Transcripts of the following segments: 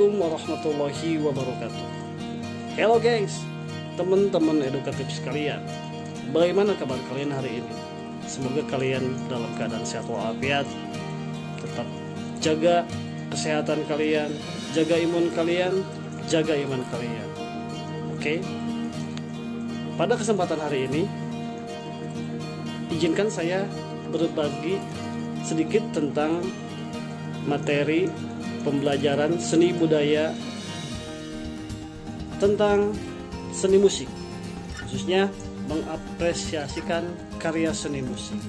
Assalamualaikum warahmatullahi wabarakatuh. Hello guys, teman-teman edukatif sekalian. Bagaimana kabar kalian hari ini? Semoga kalian dalam keadaan sehat walafiat. Tetap jaga kesehatan kalian, jaga imun kalian, jaga iman kalian. Oke. Pada kesempatan hari ini, izinkan saya berbagi sedikit tentang materi pembelajaran seni budaya tentang seni musik, khususnya mengapresiasikan karya seni musik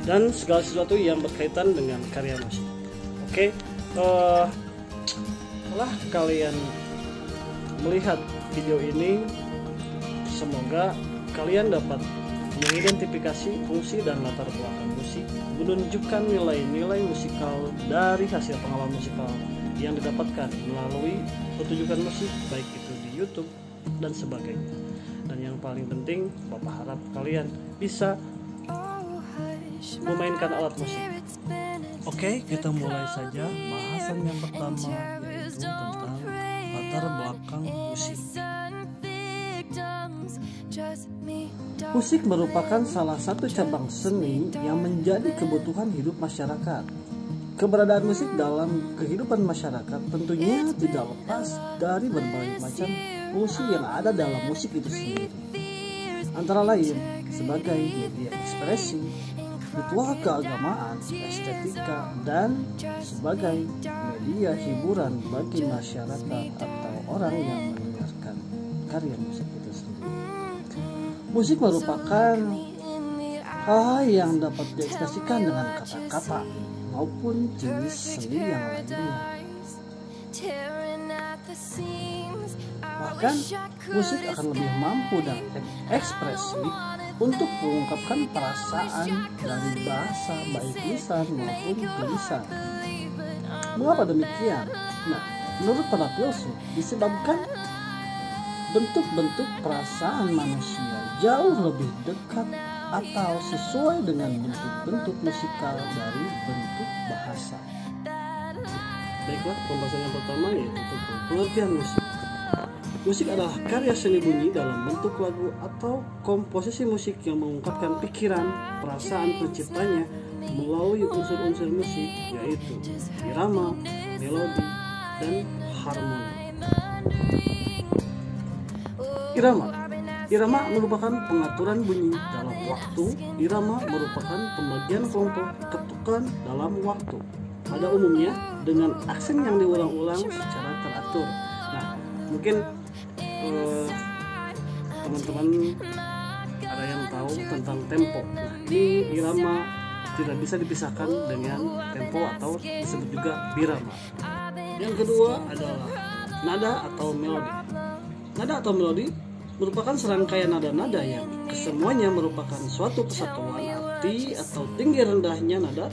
dan segala sesuatu yang berkaitan dengan karya musik. Oke, setelah kalian melihat video ini, semoga kalian dapat mengidentifikasi fungsi dan latar belakang musik, menunjukkan nilai-nilai musikal dari hasil pengalaman musikal yang didapatkan melalui pertunjukan musik, baik itu di YouTube dan sebagainya. Dan yang paling penting, Bapak harap kalian bisa memainkan alat musik. Oke, kita mulai saja bahasan yang pertama, yaitu tentang latar belakang musik. Musik merupakan salah satu cabang seni yang menjadi kebutuhan hidup masyarakat. Keberadaan musik dalam kehidupan masyarakat tentunya tidak lepas dari berbagai macam fungsi yang ada dalam musik itu sendiri. Antara lain sebagai media ekspresi, ritual keagamaan, estetika, dan sebagai media hiburan bagi masyarakat atau orang yang mendengarkan karya musik itu sendiri. Musik merupakan hal yang dapat diekspresikan dengan kata-kata maupun jenis seni yang lainnya. Bahkan musik akan lebih mampu dan ekspresif untuk mengungkapkan perasaan dari bahasa baik lisan maupun tulisan. Mengapa demikian? Nah, menurut para filsuf disebabkan bentuk-bentuk perasaan manusia jauh lebih dekat atau sesuai dengan bentuk-bentuk musikal dari bentuk bahasa. Baiklah, pembahasan yang pertama yaitu tentang pengertian musik. Musik adalah karya seni bunyi dalam bentuk lagu atau komposisi musik yang mengungkapkan pikiran, perasaan penciptanya melalui unsur-unsur musik, yaitu irama, melodi, dan harmoni. Irama merupakan pengaturan bunyi dalam waktu. Irama merupakan pembagian kelompok ketukan dalam waktu, pada umumnya dengan aksen yang diulang-ulang secara teratur. Nah, mungkin teman-teman ada yang tahu tentang tempo. Nah, ini irama tidak bisa dipisahkan dengan tempo atau disebut juga birama. Yang kedua adalah nada atau melodi. Nada atau melodi merupakan serangkaian nada-nada yang kesemuanya merupakan suatu kesatuan arti atau tinggi rendahnya nada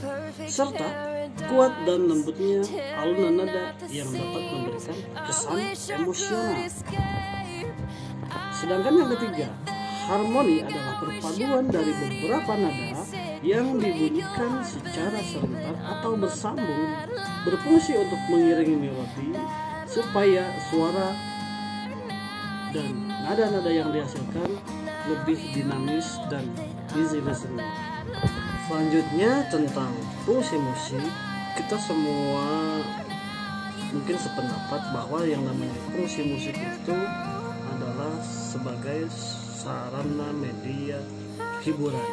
serta kuat dan lembutnya alunan nada yang dapat memberikan kesan emosional. Sedangkan yang ketiga, harmoni adalah perpaduan dari beberapa nada yang dibunyikan secara serentak atau bersambung, berfungsi untuk mengiringi melodi supaya suara dan nada-nada yang dihasilkan lebih dinamis dan easy listening. Selanjutnya tentang fungsi musik, kita semua mungkin sependapat bahwa yang namanya fungsi musik itu adalah sebagai sarana media hiburan.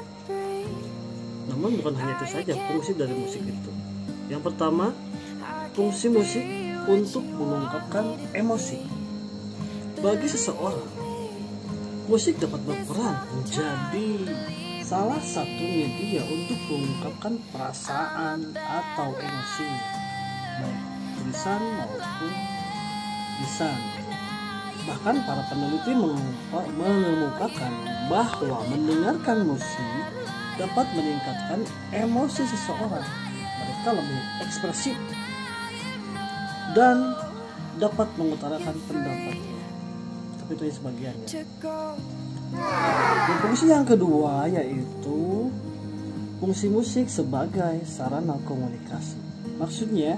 Namun bukan hanya itu saja fungsi dari musik itu. Yang pertama, fungsi musik untuk mengungkapkan emosi. Bagi seseorang, musik dapat berperan menjadi salah satu media untuk mengungkapkan perasaan atau emosi, baik tulisan maupun lisan. Bahkan para peneliti mengemukakan bahwa mendengarkan musik dapat meningkatkan emosi seseorang. Mereka lebih ekspresif dan dapat mengutarakan pendapatnya. Itu sebagiannya. Dan fungsi yang kedua yaitu fungsi musik sebagai sarana komunikasi. Maksudnya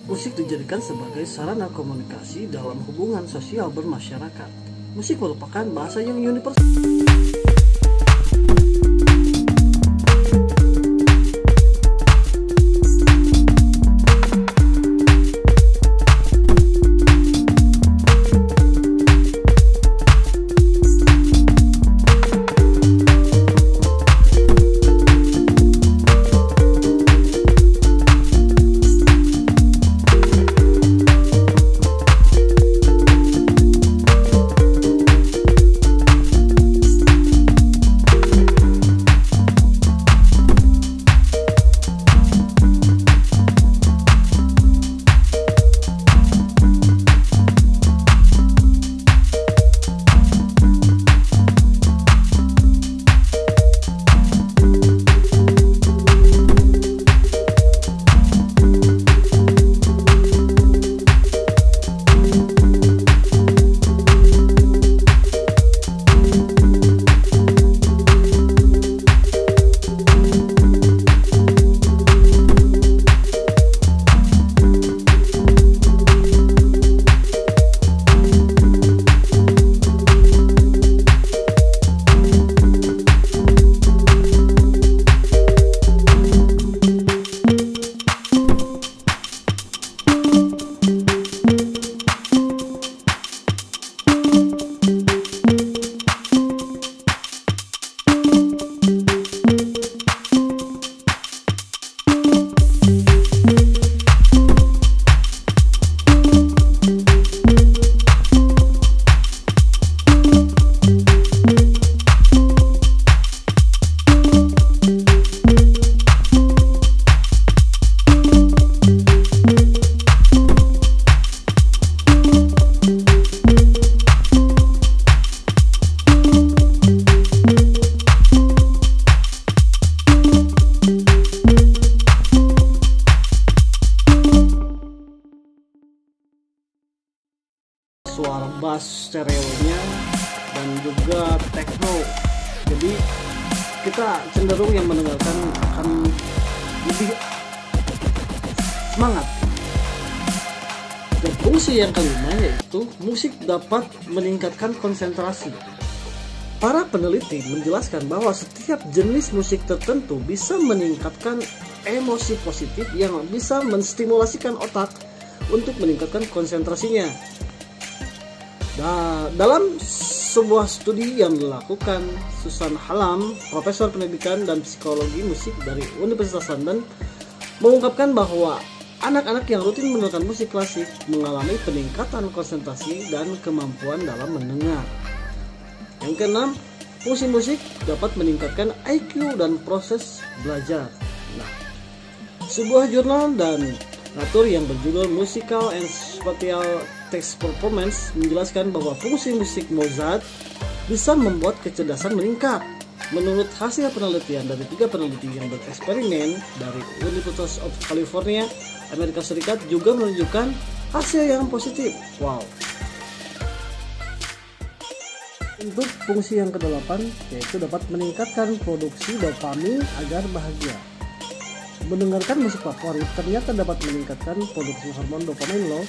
Musik dijadikan sebagai sarana komunikasi dalam hubungan sosial bermasyarakat. Musik merupakan bahasa yang universal. Suara bass stereonya dan juga techno, jadi kita cenderung yang mendengarkan akan lebih semangat. Dan fungsi yang kelima yaitu musik dapat meningkatkan konsentrasi. Para peneliti menjelaskan bahwa setiap jenis musik tertentu bisa meningkatkan emosi positif yang bisa menstimulasikan otak untuk meningkatkan konsentrasinya. Nah, dalam sebuah studi yang dilakukan Susan Hallam, profesor pendidikan dan psikologi musik dari Universitas London, mengungkapkan bahwa anak-anak yang rutin mendengarkan musik klasik mengalami peningkatan konsentrasi dan kemampuan dalam mendengar. Yang keenam, fungsi musik dapat meningkatkan IQ dan proses belajar. Nah, sebuah jurnal dan Nature yang berjudul Musical and Spatial Text Performance menjelaskan bahwa fungsi musik Mozart bisa membuat kecerdasan meningkat. Menurut hasil penelitian dari 3 peneliti yang bereksperimen dari University of California, Amerika Serikat juga menunjukkan hasil yang positif. Wow. Untuk fungsi yang ke-8 yaitu dapat meningkatkan produksi dopamin agar bahagia. Mendengarkan musik favorit ternyata dapat meningkatkan produksi hormon dopamin loh.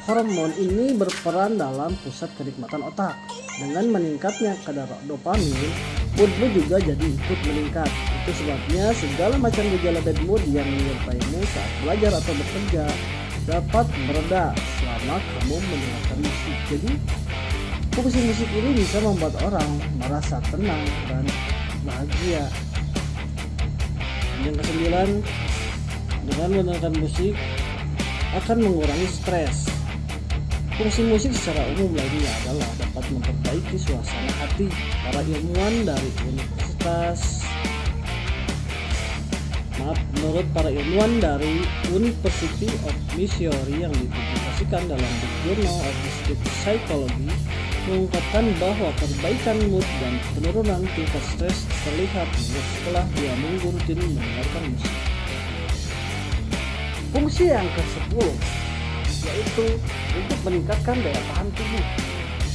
Hormon ini berperan dalam pusat kenikmatan otak. Dengan meningkatnya kadar dopamin, moodmu juga jadi ikut meningkat. Itu sebabnya segala macam gejala bad mood yang menyertaimu saat belajar atau bekerja dapat mereda selama kamu mendengarkan musik. Jadi, fungsi musik ini bisa membuat orang merasa tenang dan bahagia. Yang ke-9, dengan mendengarkan musik akan mengurangi stres. Fungsi musik secara umum lainnya adalah dapat memperbaiki suasana hati. Para ilmuwan dari menurut para ilmuwan dari University of Missouri yang dipublikasikan dalam The Journal of Psychology mengungkapkan bahwa perbaikan mood dan penurunan tingkat stres terlihat setelah 2 minggu rutin mendengarkan musik. Fungsi yang ke-10 yaitu untuk meningkatkan daya tahan tubuh.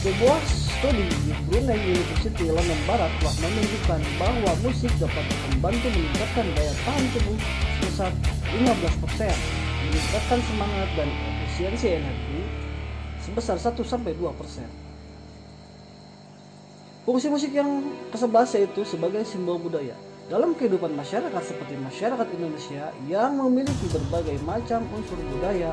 Sebuah studi di Brunel University London Barat telah menunjukkan bahwa musik dapat membantu meningkatkan daya tahan tubuh sebesar 15%. meningkatkan semangat dan efisiensi energi sebesar 1-2%. Fungsi musik yang ke-11 yaitu sebagai simbol budaya. Dalam kehidupan masyarakat seperti masyarakat Indonesia yang memiliki berbagai macam unsur budaya,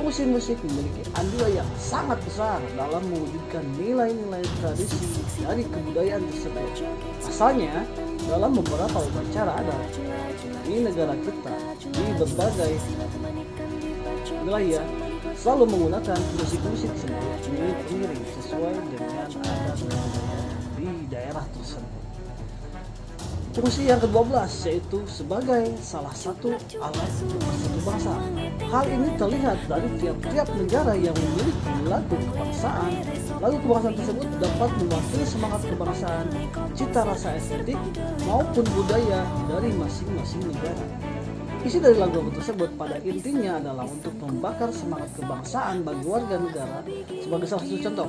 fungsi musik memiliki andil yang sangat besar dalam mewujudkan nilai-nilai tradisi dari kebudayaan tersebut. Asalnya, dalam beberapa upacara adat di negara kita di berbagai wilayah selalu menggunakan musik-musik sebagai pengiring sesuai dengan adat di daerah tersebut. Fungsi yang ke-12 yaitu sebagai salah satu alat pemersatu bangsa. Hal ini terlihat dari tiap-tiap negara yang memiliki lagu kebangsaan. Lagu kebangsaan tersebut dapat mewakili semangat kebangsaan, cita rasa estetik maupun budaya dari masing-masing negara. Isi dari lagu tersebut pada intinya adalah untuk membakar semangat kebangsaan bagi warga negara. Sebagai salah satu contoh,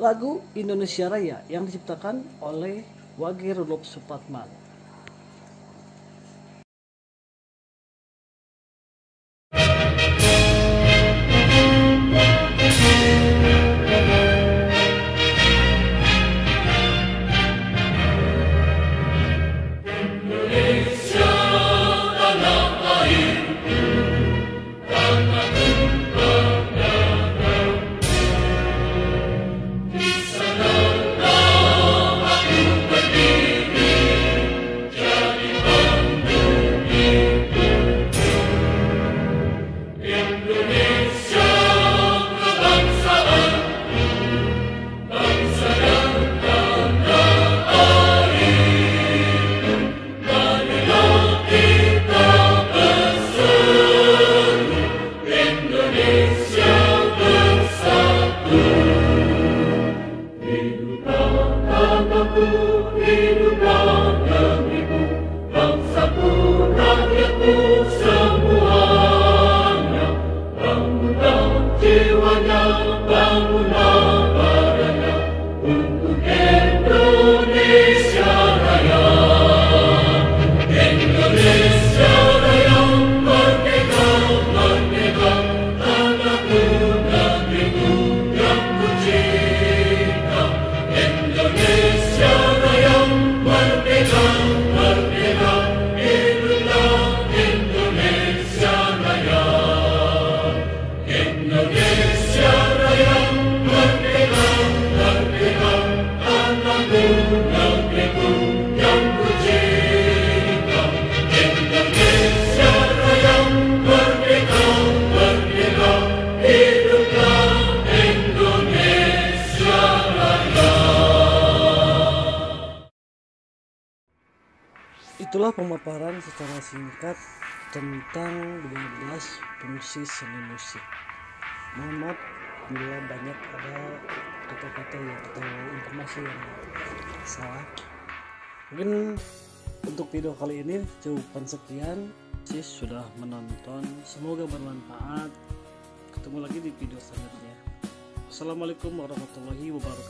lagu Indonesia Raya yang diciptakan oleh Wage Rudolf Supratman. Itulah pemaparan secara singkat tentang 12 fungsi seni musik. Mohon maaf bila banyak ada kata-kata atau informasi yang salah. Mungkin untuk video kali ini cukup sekian. Sudah menonton, semoga bermanfaat. Ketemu lagi di video selanjutnya. Assalamualaikum warahmatullahi wabarakatuh.